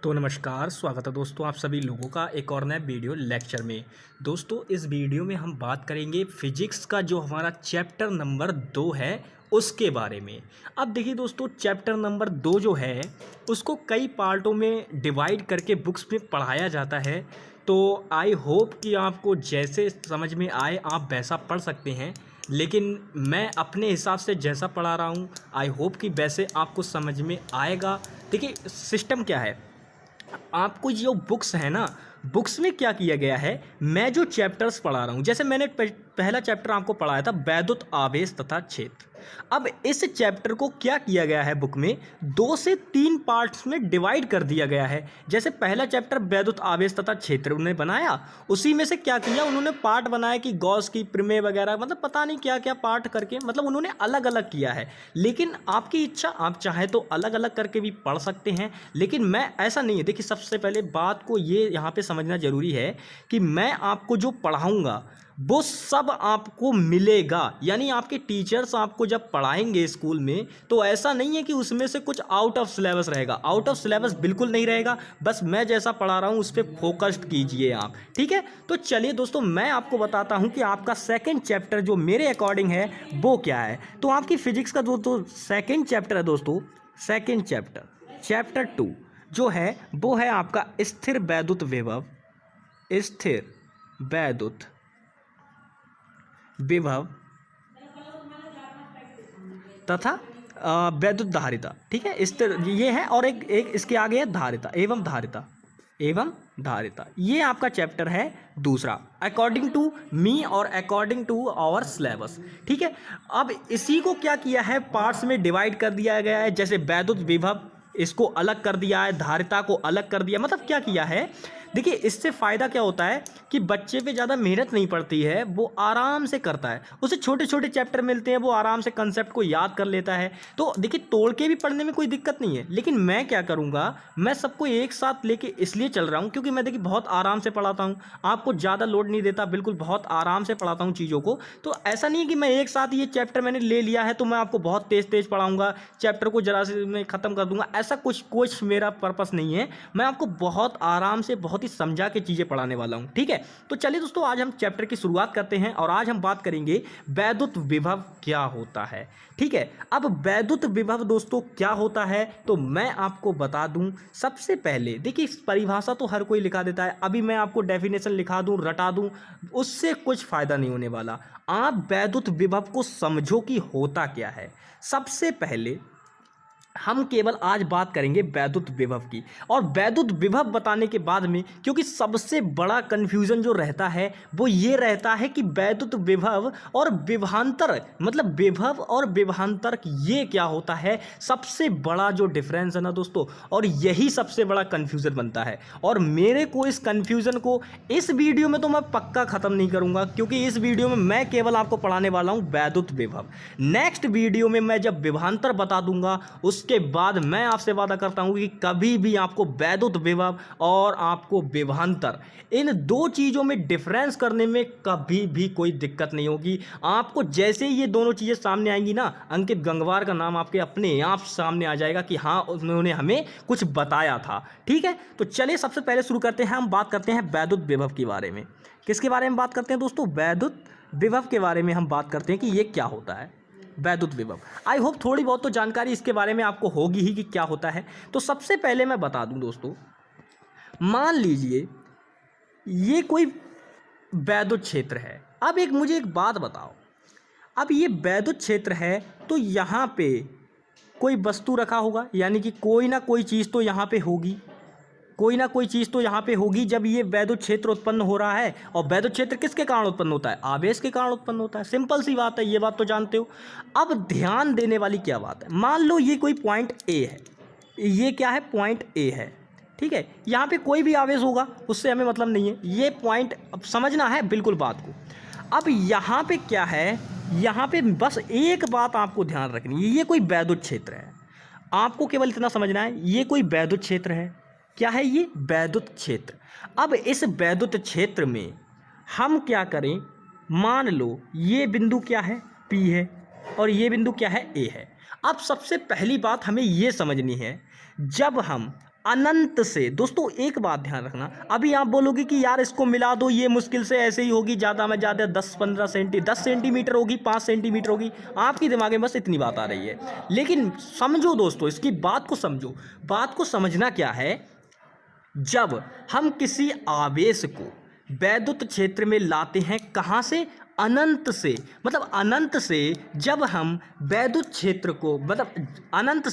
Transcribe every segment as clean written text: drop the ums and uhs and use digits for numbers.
तो नमस्कार, स्वागत है दोस्तों आप सभी लोगों का एक और नए वीडियो लेक्चर में। दोस्तों इस वीडियो में हम बात करेंगे फिजिक्स का जो हमारा चैप्टर नंबर 2 है उसके बारे में। अब देखिए दोस्तों, चैप्टर नंबर 2 जो है उसको कई पार्टों में डिवाइड करके बुक्स में पढ़ाया जाता है। तो आई होप कि आपको जैसे समझ में आए आप वैसा पढ़ सकते हैं, लेकिन मैं अपने हिसाब से जैसा पढ़ा रहा हूँ आई होप कि वैसे आपको समझ में आएगा। देखिए सिस्टम क्या है, आपको जो बुक्स है ना, बुक्स में क्या किया गया है, मैं जो चैप्टर्स पढ़ा रहा हूँ, जैसे मैंने पहला चैप्टर आपको पढ़ाया था वैद्युत आवेश तथा क्षेत्र। अब इस चैप्टर को क्या किया गया है, बुक में 2 से 3 पार्ट्स में डिवाइड कर दिया गया है। जैसे पहला चैप्टर वैद्युत आवेश तथा क्षेत्र उन्होंने बनाया, उसी में से क्या किया उन्होंने पार्ट बनाया कि गॉस की प्रमेय वगैरह, मतलब पता नहीं क्या क्या पार्ट करके, मतलब उन्होंने अलग अलग किया है। लेकिन आपकी इच्छा, आप चाहे तो अलग अलग करके भी पढ़ सकते हैं, लेकिन मैं ऐसा नहीं है। देखिए सबसे पहले बात को ये यहाँ पे समझना जरूरी है कि मैं आपको जो पढ़ाऊँगा वो सब आपको मिलेगा, यानी आपके टीचर्स आपको जब पढ़ाएंगे स्कूल में तो ऐसा नहीं है कि उसमें से कुछ आउट ऑफ सिलेबस रहेगा। आउट ऑफ सिलेबस बिल्कुल नहीं रहेगा, बस मैं जैसा पढ़ा रहा हूँ उस पर फोकस्ड कीजिए आप, ठीक है। तो चलिए दोस्तों मैं आपको बताता हूँ कि आपका सेकंड चैप्टर जो मेरे अकॉर्डिंग है वो क्या है। तो आपकी फिजिक्स का जो सेकंड चैप्टर है दोस्तों, सेकंड चैप्टर 2 जो है वो है आपका स्थिर वैद्युत विभव, स्थिर वैद्युत विभव तथा वैद्युत धारिता, ठीक है। इस तरह ये है, और एक इसके आगे है धारिता एवं धारिता। ये आपका चैप्टर है दूसरा, अकॉर्डिंग टू मी और अकॉर्डिंग टू आवर सिलेबस, ठीक है। अब इसी को क्या किया है, पार्ट्स में डिवाइड कर दिया गया है। जैसे वैद्युत विभव इसको अलग कर दिया है, धारिता को अलग कर दिया, मतलब क्या किया है। देखिए इससे फ़ायदा क्या होता है कि बच्चे पे ज़्यादा मेहनत नहीं पड़ती है, वो आराम से करता है, उसे छोटे छोटे चैप्टर मिलते हैं, वो आराम से कंसेप्ट को याद कर लेता है। तो देखिए तोड़ के भी पढ़ने में कोई दिक्कत नहीं है, लेकिन मैं क्या करूँगा, मैं सबको एक साथ लेके इसलिए चल रहा हूँ क्योंकि मैं देखिए बहुत आराम से पढ़ाता हूँ, आपको ज़्यादा लोड नहीं देता, बिल्कुल बहुत आराम से पढ़ाता हूँ चीज़ों को। तो ऐसा नहीं है कि मैं एक साथ ये चैप्टर मैंने ले लिया है तो मैं आपको बहुत तेज़ पढ़ाऊँगा, चैप्टर को जरा से मैं ख़त्म कर दूँगा, ऐसा कुछ मेरा पर्पस नहीं है। मैं आपको बहुत आराम से बहुत ही समझा के चीज़ें पढ़ाने वाला हूँ, ठीक है। तो चलिए दोस्तों आज हम चैप्टर की शुरुआत करते हैं और आज हम बात करेंगे वैद्युत विभव क्या होता है, ठीक है। अब वैद्युत विभव दोस्तों क्या होता है तो मैं आपको बता दूं। सबसे पहले देखिए परिभाषा तो हर कोई लिखा देता है, अभी मैं आपको डेफिनेशन लिखा दूं, रटा दूं, उससे कुछ फायदा नहीं होने वाला। आप वैद्युत विभव को समझो कि होता क्या है। सबसे पहले हम केवल आज बात करेंगे वैद्युत विभव की, और वैद्युत विभव बताने के बाद में, क्योंकि सबसे बड़ा कन्फ्यूज़न जो रहता है वो ये रहता है कि वैद्युत विभव और विभवांतर, मतलब विभव और विभवांतर ये क्या होता है, सबसे बड़ा जो डिफरेंस है ना दोस्तों, और यही सबसे बड़ा कन्फ्यूज़न बनता है। और मेरे को इस कन्फ्यूज़न को इस वीडियो में तो मैं पक्का ख़त्म नहीं करूँगा, क्योंकि इस वीडियो में मैं केवल आपको पढ़ाने वाला हूँ वैद्युत विभव। नेक्स्ट वीडियो में मैं जब विभवांतर बता दूंगा उसके बाद मैं आपसे वादा करता हूं कि कभी भी आपको वैद्युत विभव और आपको विभवांतर, इन दो चीज़ों में डिफरेंस करने में कभी भी कोई दिक्कत नहीं होगी। आपको जैसे ही ये दोनों चीज़ें सामने आएंगी ना, अंकित गंगवार का नाम आपके अपने आप सामने आ जाएगा कि हाँ उन्होंने हमें कुछ बताया था, ठीक है। तो चलिए सबसे पहले शुरू करते हैं, हम बात करते हैं वैद्युत विभव के बारे में। किसके बारे में बात करते हैं दोस्तों, वैद्युत विभव के बारे में हम बात करते हैं कि ये क्या होता है वैद्युत विभव। आई होप थोड़ी बहुत तो जानकारी इसके बारे में आपको होगी ही कि क्या होता है। तो सबसे पहले मैं बता दूं दोस्तों, मान लीजिए ये कोई वैद्युत क्षेत्र है। अब मुझे एक बात बताओ, अब ये वैद्युत क्षेत्र है तो यहाँ पे कोई वस्तु रखा होगा, यानी कि कोई ना कोई चीज़ तो यहाँ पे होगी, कोई ना कोई चीज़ तो यहाँ पे होगी जब ये वैद्युत क्षेत्र उत्पन्न हो रहा है। और वैद्युत क्षेत्र किसके कारण उत्पन्न होता है, आवेश के कारण उत्पन्न होता है। सिंपल सी बात है, ये बात तो जानते हो। अब ध्यान देने वाली क्या बात है, मान लो ये कोई पॉइंट ए है, ये क्या है, पॉइंट ए है, ठीक है। यहाँ पे कोई भी आवेश होगा उससे हमें मतलब नहीं है, ये पॉइंट अब समझना है बिल्कुल बात को। अब यहाँ पे क्या है, यहाँ पे बस एक बात आपको ध्यान रखनी है, ये कोई वैद्युत क्षेत्र है, आपको केवल इतना समझना है, ये कोई वैद्युत क्षेत्र है। क्या है ये, वैद्युत क्षेत्र। अब इस वैद्युत क्षेत्र में हम क्या करें, मान लो ये बिंदु क्या है, P है, और ये बिंदु क्या है, A है। अब सबसे पहली बात हमें ये समझनी है, जब हम अनंत से। दोस्तों एक बात ध्यान रखना, अभी आप बोलोगे कि यार इसको मिला दो, ये मुश्किल से ऐसे ही होगी, ज़्यादा में ज़्यादा 10 सेंटीमीटर होगी, 5 सेंटीमीटर होगी, आपकी दिमाग में बस इतनी बात आ रही है। लेकिन समझो दोस्तों, इसकी बात को समझो। बात को समझना क्या है, जब हम किसी आवेश को वैद्युत क्षेत्र में लाते हैं, कहाँ से? अनंत से। मतलब अनंत से जब हम वैद्युत क्षेत्र को, मतलब अनंत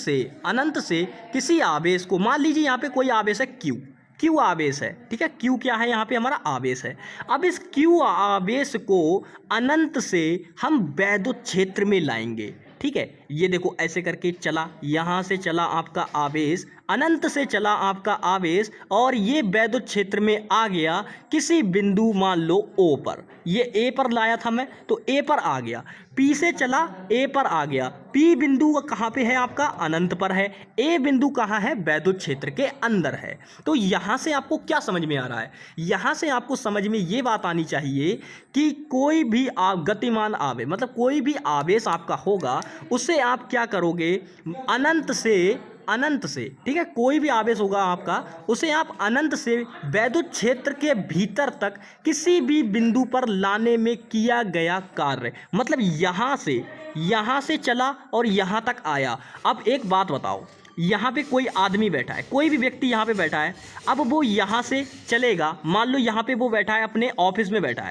से किसी आवेश को, मान लीजिए यहाँ पे कोई आवेश है क्यू आवेश है, ठीक है। क्यू क्या है? यहाँ पे हमारा आवेश है। अब इस क्यू आवेश को अनंत से हम वैद्युत क्षेत्र में लाएंगे, ठीक है। ये देखो ऐसे करके चला, यहाँ से चला आपका आवेश, अनंत से चला आपका आवेश, और ये वैद्युत क्षेत्र में आ गया किसी बिंदु, मान लो ओ पर। ये ए पर लाया था मैं, तो ए पर आ गया। पी से चला, ए पर आ गया। पी बिंदु कहाँ पे है आपका? अनंत पर है। ए बिंदु कहाँ है? वैद्युत क्षेत्र के अंदर है। तो यहाँ से आपको क्या समझ में आ रहा है? यहाँ से आपको समझ में ये बात आनी चाहिए कि कोई भी गतिमान आवेश, मतलब कोई भी आवेश आपका होगा, उसे आप क्या करोगे? अनंत से, ठीक है, कोई भी आवेश होगा आपका, उसे आप अनंत से वैद्युत क्षेत्र के भीतर तक किसी भी बिंदु पर लाने में किया गया कार्य, मतलब यहाँ से चला और यहाँ तक आया। अब एक बात बताओ, यहाँ पे कोई आदमी बैठा है, कोई भी व्यक्ति यहाँ पे बैठा है, अब वो यहाँ से चलेगा, मान लो यहाँ पे वो बैठा है, अपने ऑफिस में बैठा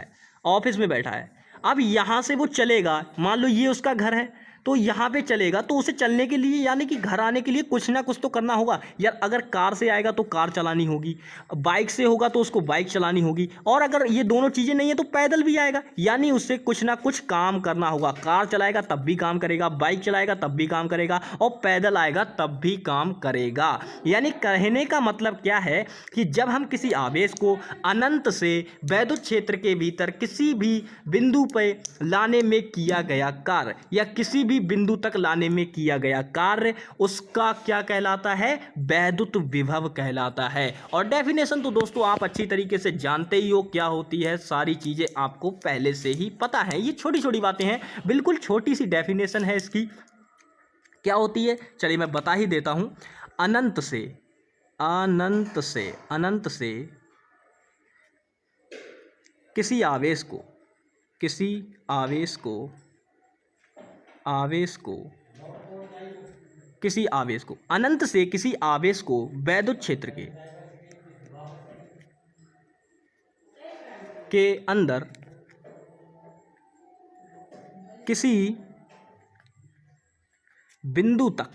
है, अब यहाँ से वो चलेगा, मान लो ये उसका घर है, तो यहाँ पे चलेगा, तो उसे चलने के लिए, यानी कि घर आने के लिए कुछ ना कुछ तो करना होगा यार। अगर कार से आएगा तो कार चलानी होगी, बाइक से होगा तो उसको बाइक चलानी होगी, और अगर ये दोनों चीज़ें नहीं है तो पैदल भी आएगा, यानी उससे कुछ ना कुछ काम करना होगा। कार चलाएगा तब भी काम करेगा, बाइक चलाएगा तब भी काम करेगा, और पैदल आएगा तब भी काम करेगा। यानी कहने का मतलब क्या है कि जब हम किसी आवेश को अनंत से वैद्युत क्षेत्र के भीतर किसी भी बिंदु पर लाने में किया गया कार्य, या किसी भी बिंदु तक लाने में किया गया कार्य, उसका क्या कहलाता है? वैद्युत विभव कहलाता है। और डेफिनेशन तो दोस्तों आप अच्छी तरीके से जानते ही हो क्या होती है, सारी चीजें आपको पहले से ही पता है। ये छोटी छोटी बातें हैं, बिल्कुल छोटी सी डेफिनेशन है इसकी, क्या होती है चलिए मैं बता ही देता हूं। अनंत से किसी आवेश को अनंत से किसी आवेश को वैद्युत क्षेत्र के अंदर किसी बिंदु तक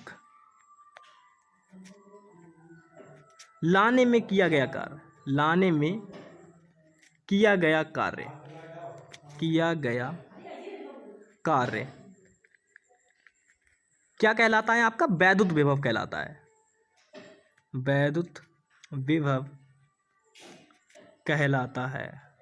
लाने में किया गया कार्य क्या कहलाता है? आपका वैद्युत विभव कहलाता है। वैद्युत विभव कहलाता है।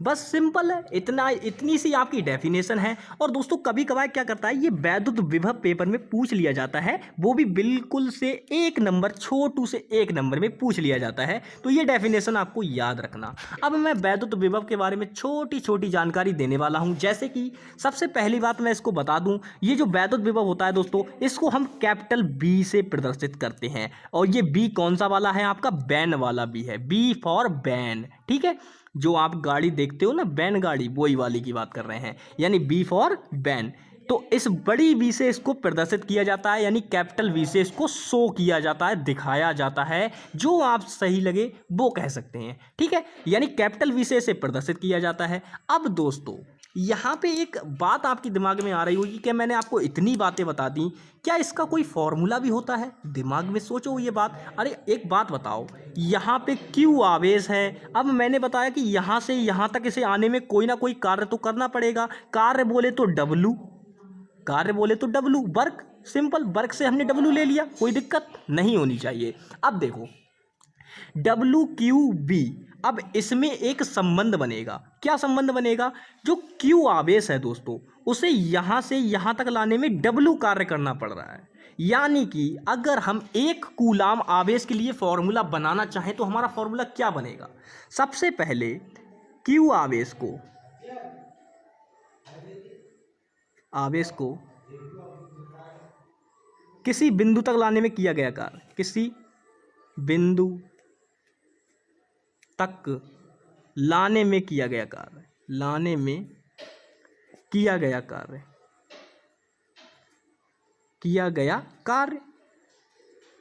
बस सिंपल है, इतनी सी आपकी डेफिनेशन है। और दोस्तों कभी कभार क्या करता है, ये वैद्युत विभव पेपर में पूछ लिया जाता है, वो भी बिल्कुल से 1 नंबर, छोटू से 1 नंबर में पूछ लिया जाता है, तो ये डेफिनेशन आपको याद रखना। अब मैं वैद्युत विभव के बारे में छोटी छोटी जानकारी देने वाला हूँ। जैसे कि सबसे पहली बात मैं इसको बता दूँ, ये जो वैद्युत विभव होता है दोस्तों, इसको हम कैपिटल बी से प्रदर्शित करते हैं। और ये बी कौन सा वाला है? आपका बैन वाला बी है, बी फॉर बैन, ठीक है। जो आप गाड़ी देखते हो ना, बैन गाड़ी, वही वाली की बात कर रहे हैं, यानी बी फॉर बैन। तो इस बड़ी वी से इसको प्रदर्शित किया जाता है, यानी कैपिटल वी से इसको शो किया जाता है, दिखाया जाता है, जो आप सही लगे वो कह सकते हैं, ठीक है। यानी कैपिटल वी से इसे प्रदर्शित किया जाता है। अब दोस्तों यहाँ पे एक बात आपके दिमाग में आ रही होगी कि मैंने आपको इतनी बातें बता दी, क्या इसका कोई फॉर्मूला भी होता है? दिमाग में सोचो ये बात। अरे एक बात बताओ, यहाँ पे क्यू आवेश है, अब मैंने बताया कि यहाँ से यहाँ तक इसे आने में कोई ना कोई कार्य तो करना पड़ेगा। कार्य बोले तो डब्लू, वर्क, सिंपल, वर्क से हमने डब्लू ले लिया, कोई दिक्कत नहीं होनी चाहिए। अब देखो WQB, अब इसमें एक संबंध बनेगा। क्या संबंध बनेगा? जो Q आवेश है दोस्तों, उसे यहाँ से यहाँ तक लाने में W कार्य करना पड़ रहा है। यानी कि अगर हम 1 कूलाम आवेश के लिए फॉर्मूला बनाना चाहें तो हमारा फॉर्मूला क्या बनेगा? सबसे पहले Q आवेश को किसी बिंदु तक लाने में किया गया कार्य, किसी बिंदु तक लाने में किया गया कार्य, लाने में किया गया कार्य, किया गया कार्य।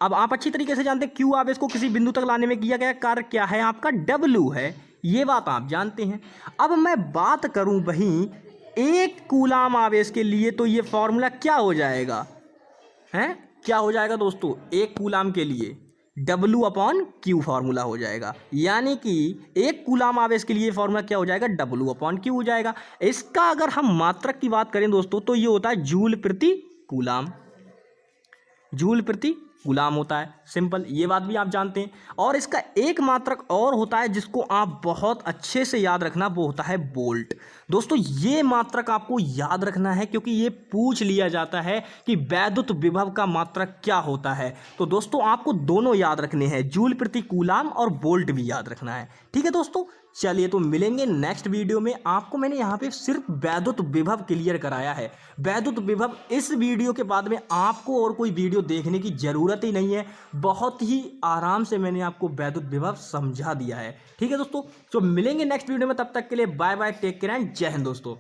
अब आप अच्छी तरीके से जानते हैं क्यू आवेश को किसी बिंदु तक लाने में किया गया कार्य क्या है, आपका डब्ल्यू है, ये बात आप जानते हैं। अब मैं बात करूं वहीं एक कूलाम आवेश के लिए, तो ये फॉर्मूला क्या हो जाएगा, हैं क्या हो जाएगा दोस्तों, एक कूलाम के लिए W/Q फार्मूला हो जाएगा, यानी कि एक कूलाम आवेश के लिए फार्मूला क्या हो जाएगा, W/Q हो जाएगा। इसका अगर हम मात्रक की बात करें दोस्तों तो ये होता है जूल प्रति कूलाम, जूल प्रति कूलाम होता है, सिंपल, ये बात भी आप जानते हैं। और इसका एक मात्रक और होता है जिसको आप बहुत अच्छे से याद रखना, वो होता है वोल्ट। दोस्तों ये मात्रक आपको याद रखना है क्योंकि ये पूछ लिया जाता है कि वैद्युत विभव का मात्रक क्या होता है। तो दोस्तों आपको दोनों याद रखने हैं, जूल प्रति कूलाम और वोल्ट भी याद रखना है। ठीक है दोस्तों, चलिए तो मिलेंगे नेक्स्ट वीडियो में। आपको मैंने यहाँ पे सिर्फ वैद्युत विभव क्लियर कराया है, वैद्युत विभव। इस वीडियो के बाद में आपको और कोई वीडियो देखने की ज़रूरत ही नहीं है, बहुत ही आराम से मैंने आपको वैद्युत विभव समझा दिया है। ठीक है दोस्तों, तो मिलेंगे नेक्स्ट वीडियो में, तब तक के लिए bye bye, take care and जय हिंद दोस्तों।